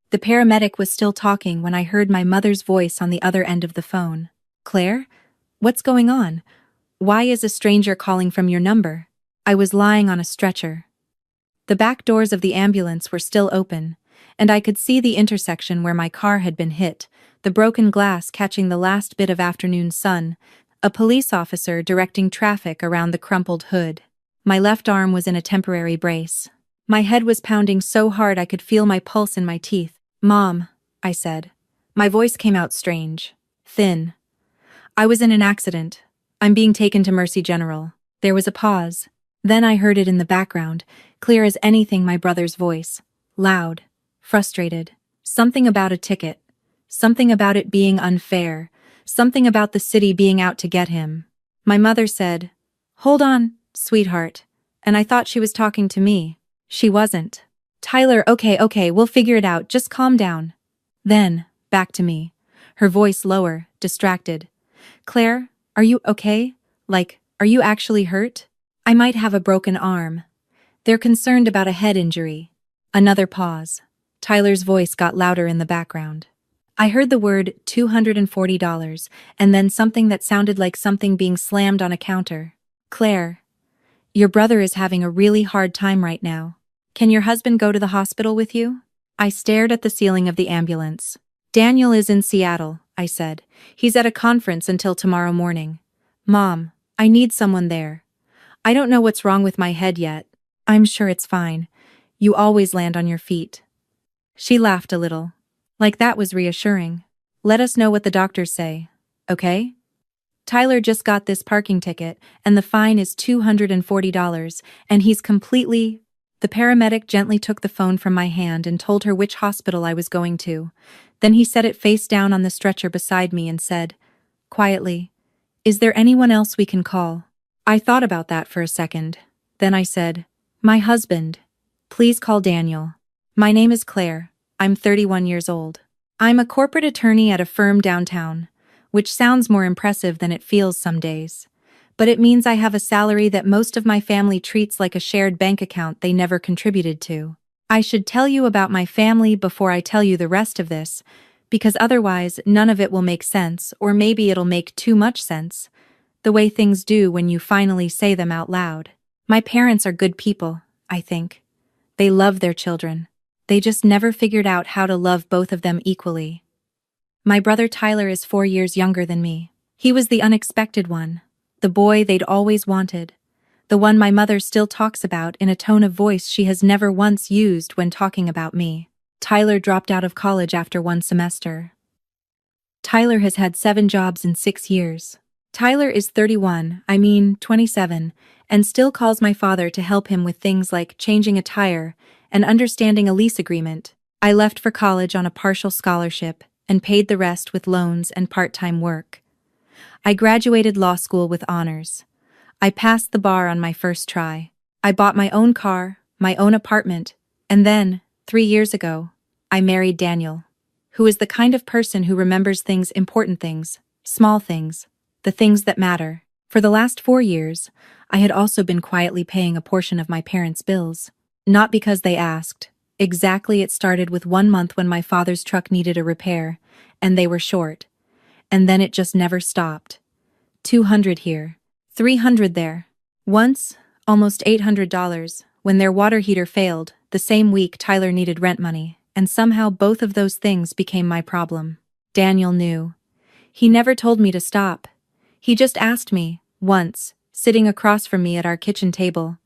The paramedic was still talking when I heard my mother's voice on the other end of the phone. "Claire? What's going on? Why is a stranger calling from your number?" I was lying on a stretcher. The back doors of the ambulance were still open, and I could see the intersection where my car had been hit, the broken glass catching the last bit of afternoon sun, a police officer directing traffic around the crumpled hood. My left arm was in a temporary brace. My head was pounding so hard I could feel my pulse in my teeth. "Mom," I said. My voice came out strange, thin. "I was in an accident. I'm being taken to Mercy General." There was a pause. Then I heard it in the background, clear as anything, my brother's voice. Loud, frustrated. Something about a ticket. Something about it being unfair. Something about the city being out to get him. My mother said, "Hold on, sweetheart." And I thought she was talking to me. She wasn't. "Tyler, okay, we'll figure it out, just calm down." Then, back to me. Her voice lower, distracted. "Claire, are you okay? Like, are you actually hurt? I might have a broken arm. They're concerned about a head injury." Another pause. Tyler's voice got louder in the background. I heard the word $240, and then something that sounded like something being slammed on a counter. "Claire, your brother is having a really hard time right now. Can your husband go to the hospital with you?" I stared at the ceiling of the ambulance. "Daniel is in Seattle," I said. "He's at a conference until tomorrow morning." "Mom, I need someone there. I don't know what's wrong with my head yet. I'm sure it's fine. You always land on your feet." She laughed a little. Like that was reassuring. "Let us know what the doctors say, okay? Tyler just got this parking ticket, and the fine is $240, and he's completely—" The paramedic gently took the phone from my hand and told her which hospital I was going to. Then he set it face down on the stretcher beside me and said, quietly, "Is there anyone else we can call?" I thought about that for a second. Then I said, "My husband. Please call Daniel. My name is Claire. I'm 31 years old. I'm a corporate attorney at a firm downtown, which sounds more impressive than it feels some days. But it means I have a salary that most of my family treats like a shared bank account they never contributed to. I should tell you about my family before I tell you the rest of this, because otherwise none of it will make sense, or maybe it'll make too much sense, the way things do when you finally say them out loud. My parents are good people, I think. They love their children. They just never figured out how to love both of them equally. My brother Tyler is 4 years younger than me. He was the unexpected one, the boy they'd always wanted, the one my mother still talks about in a tone of voice she has never once used when talking about me. Tyler dropped out of college after 1 semester. Tyler has had 7 jobs in 6 years. Tyler is 27, and still calls my father to help him with things like changing a tire and understanding a lease agreement. I left for college on a partial scholarship and paid the rest with loans and part-time work. I graduated law school with honors. I passed the bar on my first try. I bought my own car, my own apartment, and then, 3 years ago, I married Daniel, who is the kind of person who remembers things, important things, small things, the things that matter. For the last 4 years, I had also been quietly paying a portion of my parents' bills. Not because they asked. Exactly, it started with 1 month when my father's truck needed a repair, and they were short. And then it just never stopped. 200 here, 300 there. Once, almost $800, when their water heater failed, the same week Tyler needed rent money, and somehow both of those things became my problem. Daniel knew. He never told me to stop. He just asked me, once, sitting across from me at our kitchen table,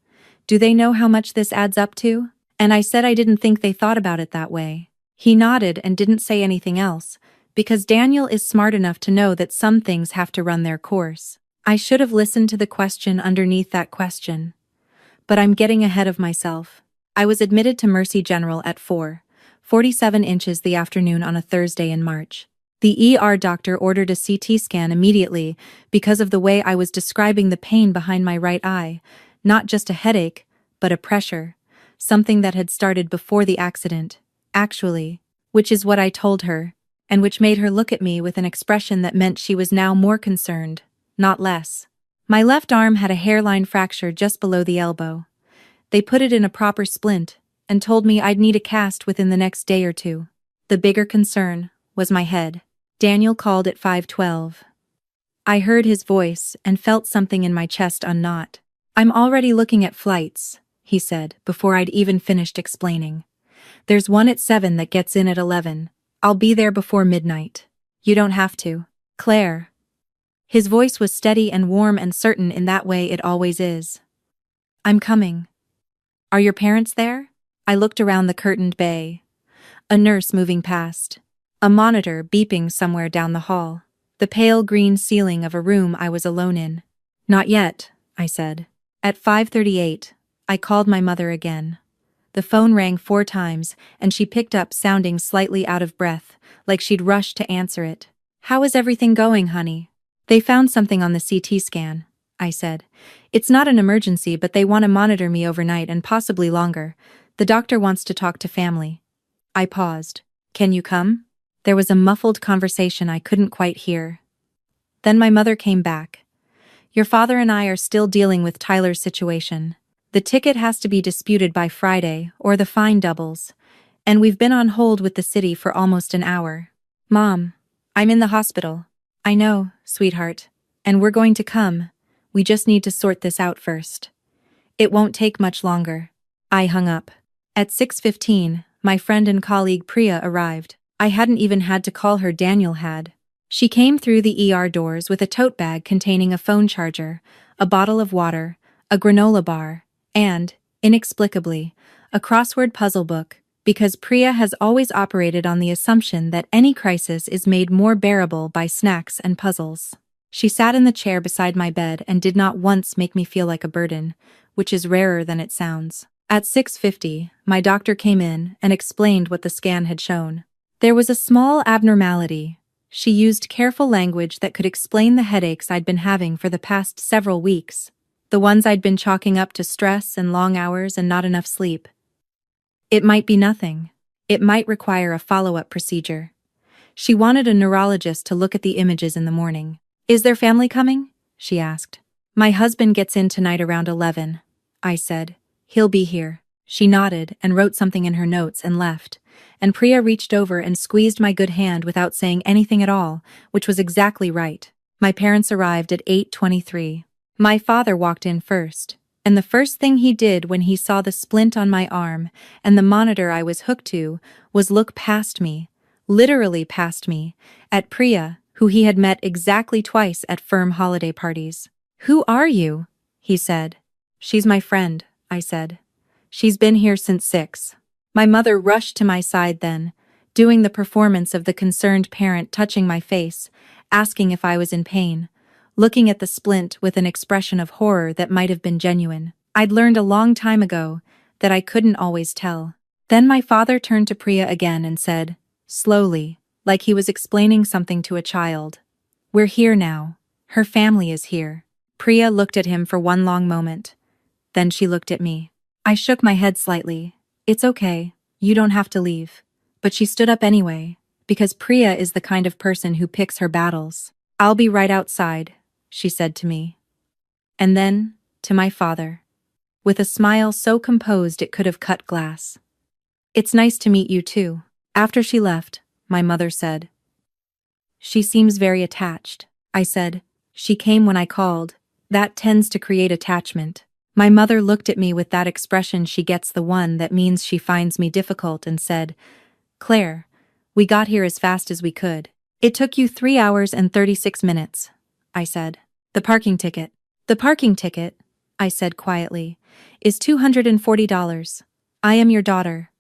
"Do they know how much this adds up to?" And I said I didn't think they thought about it that way. He nodded and didn't say anything else, because Daniel is smart enough to know that some things have to run their course. I should have listened to the question underneath that question. But I'm getting ahead of myself. I was admitted to Mercy General at 4:47 inches the afternoon on a Thursday in March. The ER doctor ordered a CT scan immediately because of the way I was describing the pain behind my right eye, not just a headache, but a pressure, something that had started before the accident, actually, which is what I told her, and which made her look at me with an expression that meant she was now more concerned, not less. My left arm had a hairline fracture just below the elbow. They put it in a proper splint, and told me I'd need a cast within the next day or two. The bigger concern was my head. Daniel called at 5:12. I heard his voice and felt something in my chest unknot. "I'm already looking at flights," he said, before I'd even finished explaining. "There's one at 7 that gets in at 11. I'll be there before midnight. You don't have to. Claire." His voice was steady and warm and certain in that way it always is. "I'm coming." "Are your parents there?" I looked around the curtained bay. A nurse moving past. A monitor beeping somewhere down the hall. The pale green ceiling of a room I was alone in. "Not yet," I said. At 5:38, I called my mother again. The phone rang 4 times, and she picked up sounding slightly out of breath, like she'd rushed to answer it. "How is everything going, honey?" "They found something on the CT scan," I said. "It's not an emergency, but they want to monitor me overnight and possibly longer. The doctor wants to talk to family." I paused. "Can you come?" There was a muffled conversation I couldn't quite hear. Then my mother came back. "Your father and I are still dealing with Tyler's situation. The ticket has to be disputed by Friday, or the fine doubles. And we've been on hold with the city for almost an hour." "Mom, I'm in the hospital." "I know, sweetheart. And we're going to come. We just need to sort this out first. It won't take much longer." I hung up. At 6:15, my friend and colleague Priya arrived. I hadn't even had to call her, Daniel had. She came through the ER doors with a tote bag containing a phone charger, a bottle of water, a granola bar, and, inexplicably, a crossword puzzle book, because Priya has always operated on the assumption that any crisis is made more bearable by snacks and puzzles. She sat in the chair beside my bed and did not once make me feel like a burden, which is rarer than it sounds. At 6:50, my doctor came in and explained what the scan had shown. There was a small abnormality. She used careful language that could explain the headaches I'd been having for the past several weeks, the ones I'd been chalking up to stress and long hours and not enough sleep. It might be nothing. It might require a follow-up procedure. She wanted a neurologist to look at the images in the morning. "Is their family coming?" she asked. "My husband gets in tonight around 11, I said. "He'll be here." She nodded and wrote something in her notes and left, and Priya reached over and squeezed my good hand without saying anything at all, which was exactly right. My parents arrived at 8:23. My father walked in first, and the first thing he did when he saw the splint on my arm and the monitor I was hooked to was look past me, literally past me, at Priya, who he had met exactly twice at firm holiday parties. "Who are you?" he said. "She's my friend," I said. "She's been here since 6. My mother rushed to my side then, doing the performance of the concerned parent, touching my face, asking if I was in pain, looking at the splint with an expression of horror that might have been genuine. I'd learned a long time ago that I couldn't always tell. Then my father turned to Priya again and said, slowly, like he was explaining something to a child, "We're here now. Her family is here." Priya looked at him for one long moment. Then she looked at me. I shook my head slightly. "It's okay. You don't have to leave." But she stood up anyway, because Priya is the kind of person who picks her battles. "I'll be right outside," she said to me. And then, to my father, with a smile so composed it could have cut glass. "It's nice to meet you too." After she left, my mother said, "She seems very attached." I said, "She came when I called. That tends to create attachment." My mother looked at me with that expression she gets, the one that means she finds me difficult, and said, "Claire, we got here as fast as we could." "It took you 3 hours and 36 minutes, I said. "The parking ticket." "The parking ticket," I said quietly, "is $240. I am your daughter.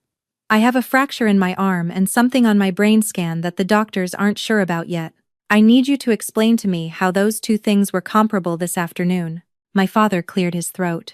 I have a fracture in my arm and something on my brain scan that the doctors aren't sure about yet. I need you to explain to me how those two things were comparable this afternoon." My father cleared his throat.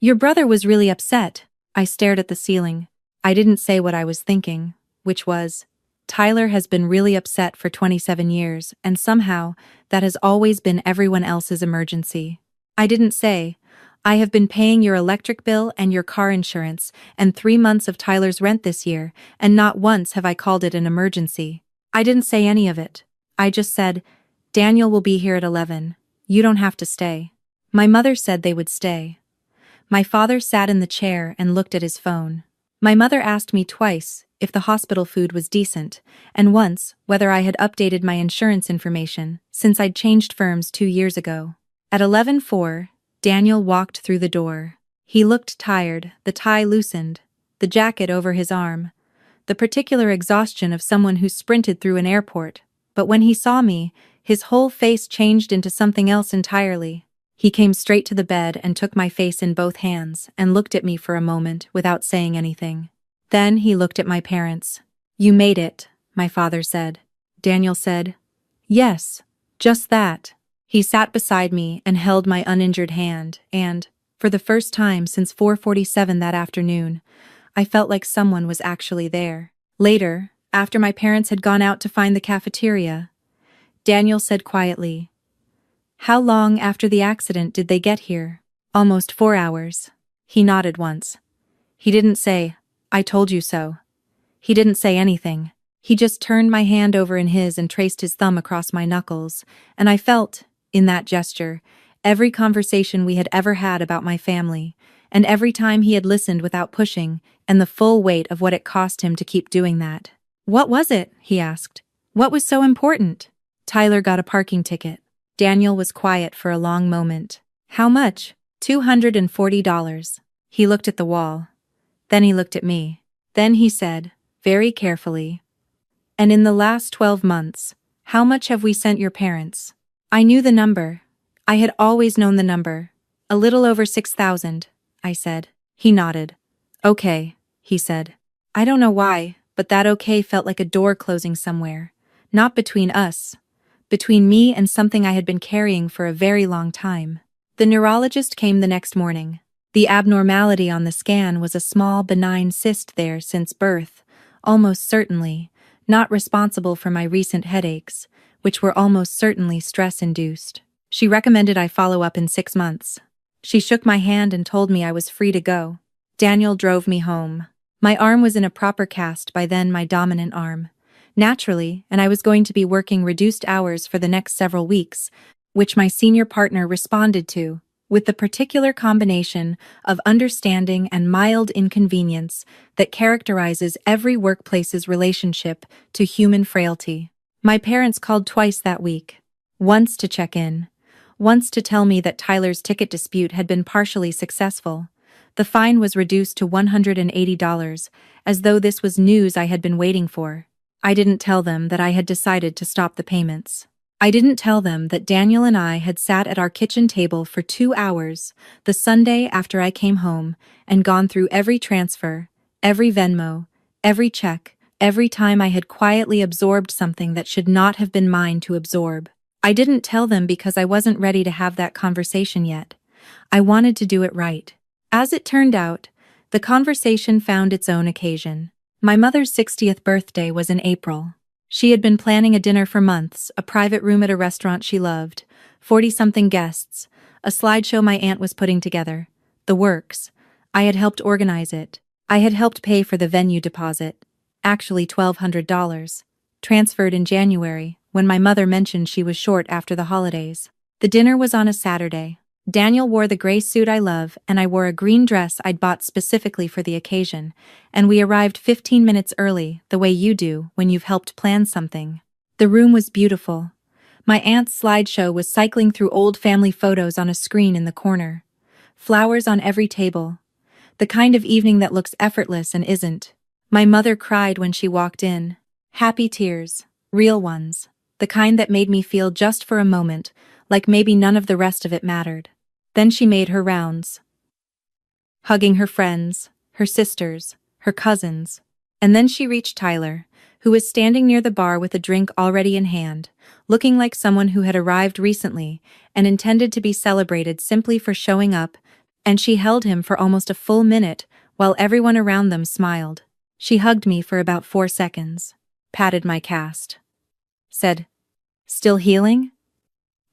"Your brother was really upset." I stared at the ceiling. I didn't say what I was thinking, which was, Tyler has been really upset for 27 years, and somehow, that has always been everyone else's emergency. I didn't say, "I have been paying your electric bill and your car insurance and 3 months of Tyler's rent this year, and not once have I called it an emergency." I didn't say any of it. I just said, "Daniel will be here at 11. You don't have to stay." My mother said they would stay. My father sat in the chair and looked at his phone. My mother asked me twice if the hospital food was decent, and once, whether I had updated my insurance information, since I'd changed firms 2 years ago. At 11:04, Daniel walked through the door. He looked tired, the tie loosened, the jacket over his arm, the particular exhaustion of someone who sprinted through an airport. But when he saw me, his whole face changed into something else entirely. He came straight to the bed and took my face in both hands and looked at me for a moment without saying anything. Then he looked at my parents. "You made it," my father said. Daniel said, "Yes, just that." He sat beside me and held my uninjured hand, and, for the first time since 4:47 that afternoon, I felt like someone was actually there. Later, after my parents had gone out to find the cafeteria, Daniel said quietly, "How long after the accident did they get here?" "Almost 4 hours. He nodded once. He didn't say, "I told you so." He didn't say anything. He just turned my hand over in his and traced his thumb across my knuckles, and I felt, in that gesture, every conversation we had ever had about my family, and every time he had listened without pushing, and the full weight of what it cost him to keep doing that. "What was it?" he asked. "What was so important?" "Tyler got a parking ticket." Daniel was quiet for a long moment. "How much?" $240. He looked at the wall. Then he looked at me. Then he said, very carefully, "And in the last 12 months, how much have we sent your parents?" I knew the number. I had always known the number. "A little over 6,000, I said. He nodded. "Okay," he said. I don't know why, but that okay felt like a door closing somewhere. Not between us. Between me and something I had been carrying for a very long time. The neurologist came the next morning. The abnormality on the scan was a small benign cyst there since birth, almost certainly, not responsible for my recent headaches, which were almost certainly stress-induced. She recommended I follow up in 6 months. She shook my hand and told me I was free to go. Daniel drove me home. My arm was in a proper cast by then, my dominant arm. Naturally, and I was going to be working reduced hours for the next several weeks, which my senior partner responded to, with the particular combination of understanding and mild inconvenience that characterizes every workplace's relationship to human frailty. My parents called twice that week. Once to check in. Once to tell me that Tyler's ticket dispute had been partially successful. The fine was reduced to $180, as though this was news I had been waiting for. I didn't tell them that I had decided to stop the payments. I didn't tell them that Daniel and I had sat at our kitchen table for 2 hours, the Sunday after I came home, and gone through every transfer, every Venmo, every check, every time I had quietly absorbed something that should not have been mine to absorb. I didn't tell them because I wasn't ready to have that conversation yet. I wanted to do it right. As it turned out, the conversation found its own occasion. My mother's 60th birthday was in April. She had been planning a dinner for months, a private room at a restaurant she loved, 40-something guests, a slideshow my aunt was putting together, the works. I had helped organize it. I had helped pay for the venue deposit, actually $1,200, transferred in January, when my mother mentioned she was short after the holidays. The dinner was on a Saturday. Daniel wore the gray suit I love, and I wore a green dress I'd bought specifically for the occasion, and we arrived 15 minutes early, the way you do when you've helped plan something. The room was beautiful. My aunt's slideshow was cycling through old family photos on a screen in the corner. Flowers on every table. The kind of evening that looks effortless and isn't. My mother cried when she walked in. Happy tears. Real ones. The kind that made me feel just for a moment, like maybe none of the rest of it mattered. Then she made her rounds, hugging her friends, her sisters, her cousins. And then she reached Tyler, who was standing near the bar with a drink already in hand, looking like someone who had arrived recently and intended to be celebrated simply for showing up, and she held him for almost a full minute while everyone around them smiled. She hugged me for about 4 seconds, patted my cast, said, "Still healing?"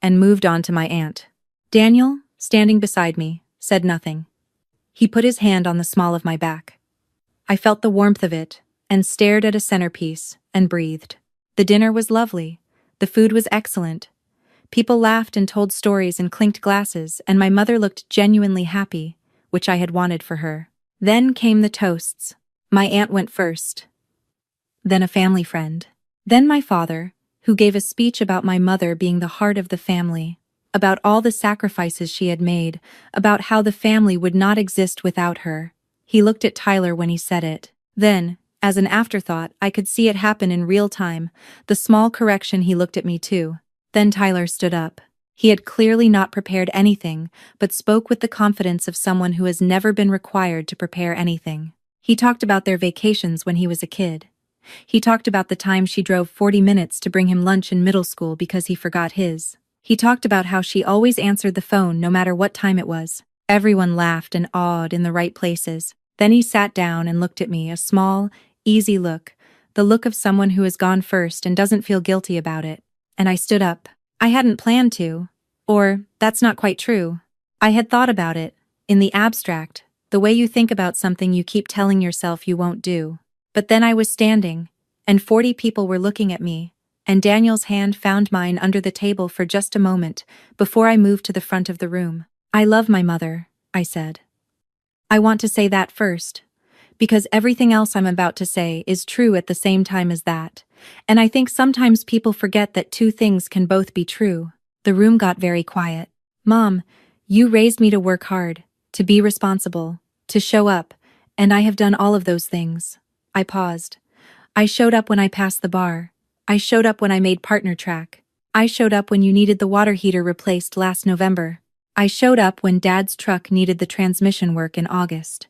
and moved on to my aunt. Daniel, standing beside me, said nothing. He put his hand on the small of my back. I felt the warmth of it, and stared at a centerpiece, and breathed. The dinner was lovely. The food was excellent. People laughed and told stories and clinked glasses, and my mother looked genuinely happy, which I had wanted for her. Then came the toasts. My aunt went first. then a family friend. Then my father, who gave a speech about my mother being the heart of the family, about all the sacrifices she had made, about how the family would not exist without her. He looked at Tyler when he said it. Then, as an afterthought, I could see it happen in real time, the small correction. He looked at me too. Then Tyler stood up. He had clearly not prepared anything, but spoke with the confidence of someone who has never been required to prepare anything. He talked about their vacations when he was a kid. He talked about the time she drove 40 minutes to bring him lunch in middle school because he forgot his. He talked about how she always answered the phone no matter what time it was. Everyone laughed and awed in the right places. Then he sat down and looked at me, a small, easy look, the look of someone who has gone first and doesn't feel guilty about it. And I stood up. I hadn't planned to. Or, that's not quite true. I had thought about it, in the abstract, the way you think about something you keep telling yourself you won't do. But then I was standing, and 40 people were looking at me, and Daniel's hand found mine under the table for just a moment before I moved to the front of the room. I love my mother, I said. I want to say that first, because everything else I'm about to say is true at the same time as that, and I think sometimes people forget that two things can both be true. The room got very quiet. Mom, you raised me to work hard, to be responsible, to show up, and I have done all of those things. I paused. I showed up when I passed the bar. I showed up when I made partner track. I showed up when you needed the water heater replaced last November. I showed up when Dad's truck needed the transmission work in August.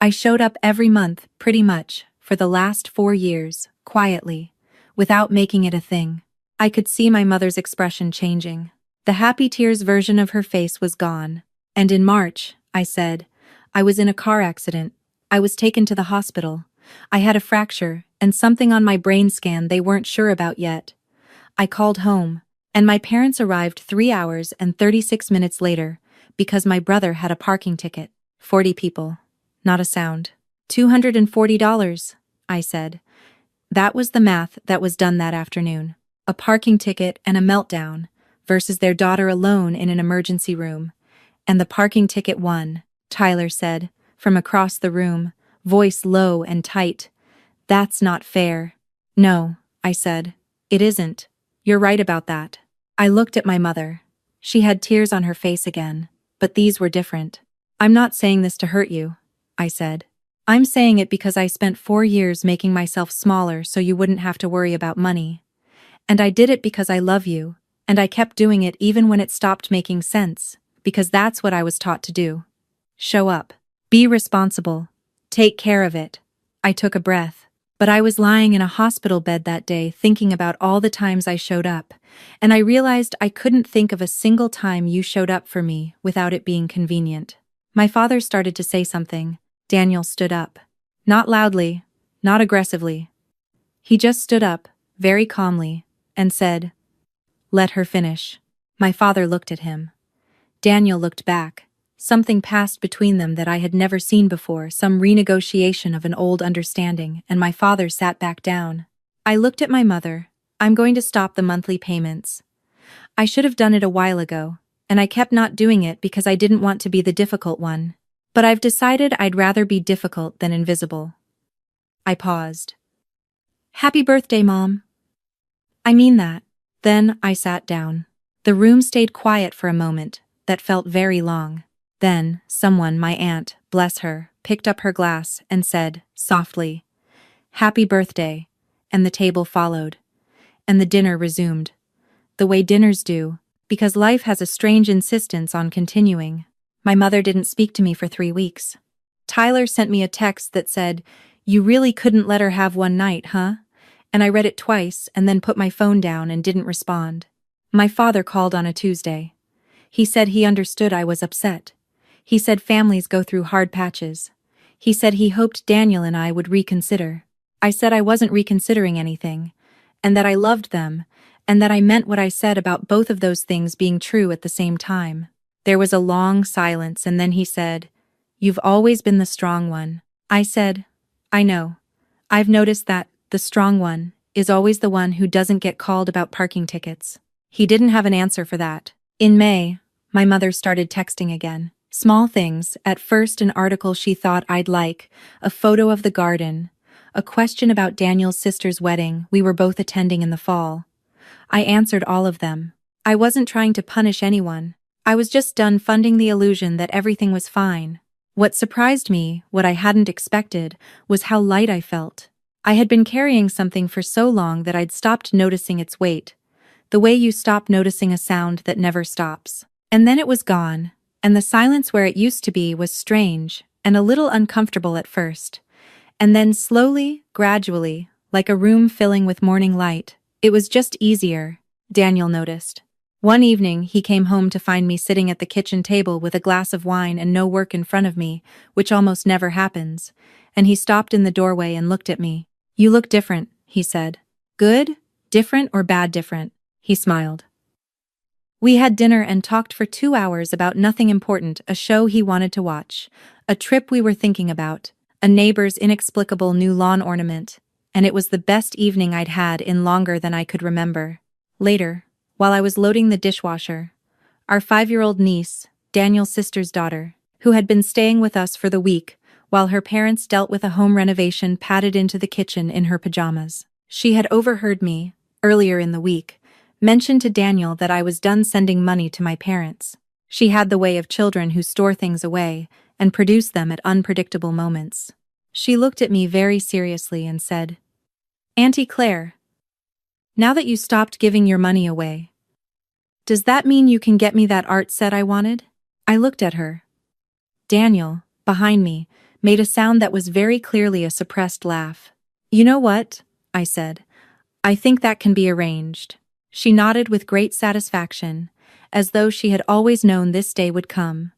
I showed up every month, pretty much, for the last 4 years, quietly, without making it a thing. I could see my mother's expression changing. The happy tears version of her face was gone. And in March, I said, I was in a car accident. I was taken to the hospital. I had a fracture, and something on my brain scan they weren't sure about yet. I called home, and my parents arrived 3 hours and 36 minutes later, because my brother had a parking ticket. 40 people. Not a sound. $240, I said. That was the math that was done that afternoon. A parking ticket and a meltdown, versus their daughter alone in an emergency room. And the parking ticket won, Tyler said, from across the room, voice low and tight. That's not fair. No, I said. It isn't. You're right about that. I looked at my mother. She had tears on her face again, but these were different. I'm not saying this to hurt you, I said. I'm saying it because I spent 4 years making myself smaller so you wouldn't have to worry about money. And I did it because I love you, and I kept doing it even when it stopped making sense, because that's what I was taught to do. Show up. Be responsible. Take care of it. I took a breath. But I was lying in a hospital bed that day thinking about all the times I showed up, and I realized I couldn't think of a single time you showed up for me without it being convenient. My father started to say something. Daniel stood up. Not loudly, not aggressively. He just stood up, very calmly, and said, "Let her finish." My father looked at him. Daniel looked back. Something passed between them that I had never seen before, some renegotiation of an old understanding, and my father sat back down. I looked at my mother. I'm going to stop the monthly payments. I should have done it a while ago, and I kept not doing it because I didn't want to be the difficult one. But I've decided I'd rather be difficult than invisible. I paused. Happy birthday, Mom. I mean that. Then I sat down. The room stayed quiet for a moment, that felt very long. Then, someone, my aunt, bless her, picked up her glass and said, softly, "Happy birthday," and the table followed. And the dinner resumed. The way dinners do, because life has a strange insistence on continuing. My mother didn't speak to me for 3 weeks. Tyler sent me a text that said, "You really couldn't let her have one night, huh?" And I read it twice and then put my phone down and didn't respond. My father called on a Tuesday. He said he understood I was upset. He said families go through hard patches. He said he hoped Daniel and I would reconsider. I said I wasn't reconsidering anything, and that I loved them, and that I meant what I said about both of those things being true at the same time. There was a long silence, and then he said, "You've always been the strong one." I said, "I know. I've noticed that the strong one is always the one who doesn't get called about parking tickets." He didn't have an answer for that. In May, my mother started texting again. Small things, at first an article she thought I'd like, a photo of the garden, a question about Daniel's sister's wedding we were both attending in the fall. I answered all of them. I wasn't trying to punish anyone. I was just done funding the illusion that everything was fine. What surprised me, what I hadn't expected, was how light I felt. I had been carrying something for so long that I'd stopped noticing its weight. The way you stop noticing a sound that never stops. And then it was gone, and the silence where it used to be was strange and a little uncomfortable at first. And then slowly, gradually, like a room filling with morning light, it was just easier, Daniel noticed. One evening, he came home to find me sitting at the kitchen table with a glass of wine and no work in front of me, which almost never happens, and he stopped in the doorway and looked at me. "You look different," he said. "Good? Different or bad different?" He smiled. We had dinner and talked for 2 hours about nothing important, a show he wanted to watch, a trip we were thinking about, a neighbor's inexplicable new lawn ornament, and it was the best evening I'd had in longer than I could remember. Later, while I was loading the dishwasher, our 5-year-old niece, Daniel's sister's daughter, who had been staying with us for the week while her parents dealt with a home renovation, padded into the kitchen in her pajamas. She had overheard me, earlier in the week, mention to Daniel that I was done sending money to my parents. She had the way of children who store things away and produce them at unpredictable moments. She looked at me very seriously and said, "Auntie Claire, now that you stopped giving your money away, does that mean you can get me that art set I wanted?" I looked at her. Daniel, behind me, made a sound that was very clearly a suppressed laugh. "You know what?" I said. "I think that can be arranged." She nodded with great satisfaction, as though she had always known this day would come,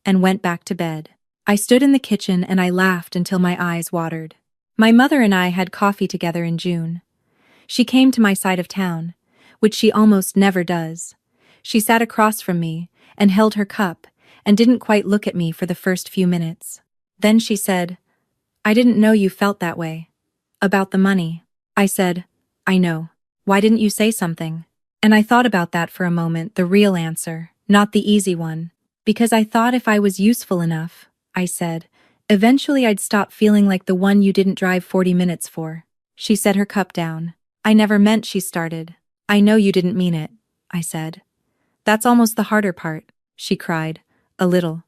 and went back to bed. I stood in the kitchen and I laughed until my eyes watered. My mother and I had coffee together in June. She came to my side of town, which she almost never does. She sat across from me and held her cup and didn't quite look at me for the first few minutes. Then she said, "I didn't know you felt that way. About the money." I said, "I know. Why didn't you say something?" And I thought about that for a moment, the real answer, not the easy one. "Because I thought if I was useful enough," I said, "eventually I'd stop feeling like the one you didn't drive 40 minutes for." She set her cup down. "I never meant," she started. "I know you didn't mean it," I said. "That's almost the harder part," she cried, a little.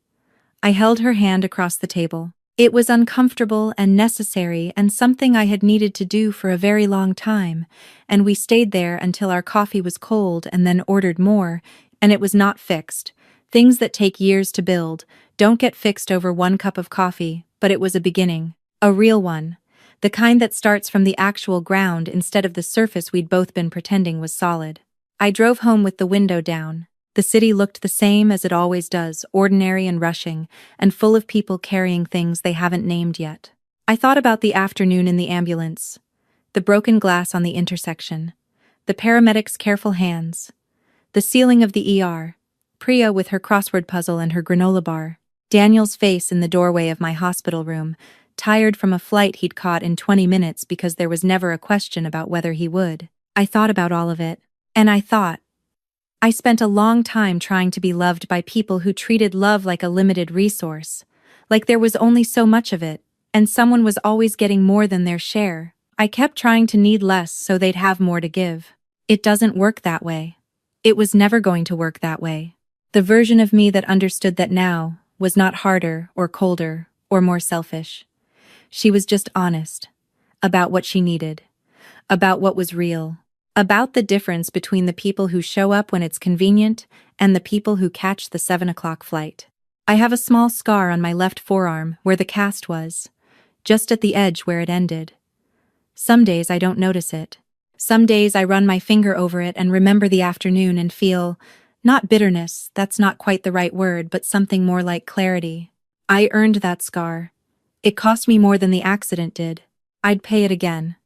I held her hand across the table. It was uncomfortable and necessary and something I had needed to do for a very long time, and we stayed there until our coffee was cold and then ordered more, and it was not fixed. Things that take years to build don't get fixed over 1 cup of coffee, but it was a beginning. A real one. The kind that starts from the actual ground instead of the surface we'd both been pretending was solid. I drove home with the window down. The city looked the same as it always does, ordinary and rushing, and full of people carrying things they haven't named yet. I thought about the afternoon in the ambulance, the broken glass on the intersection, the paramedics' careful hands, the ceiling of the ER, Priya with her crossword puzzle and her granola bar, Daniel's face in the doorway of my hospital room, tired from a flight he'd caught in 20 minutes because there was never a question about whether he would. I thought about all of it, and I thought, I spent a long time trying to be loved by people who treated love like a limited resource, like there was only so much of it, and someone was always getting more than their share. I kept trying to need less so they'd have more to give. It doesn't work that way. It was never going to work that way. The version of me that understood that now was not harder or colder or more selfish. She was just honest about what she needed, about what was real. About the difference between the people who show up when it's convenient and the people who catch the 7 o'clock flight. I have a small scar on my left forearm where the cast was, just at the edge where it ended. Some days I don't notice it. Some days I run my finger over it and remember the afternoon and feel, not bitterness, that's not quite the right word, but something more like clarity. I earned that scar. It cost me more than the accident did. I'd pay it again.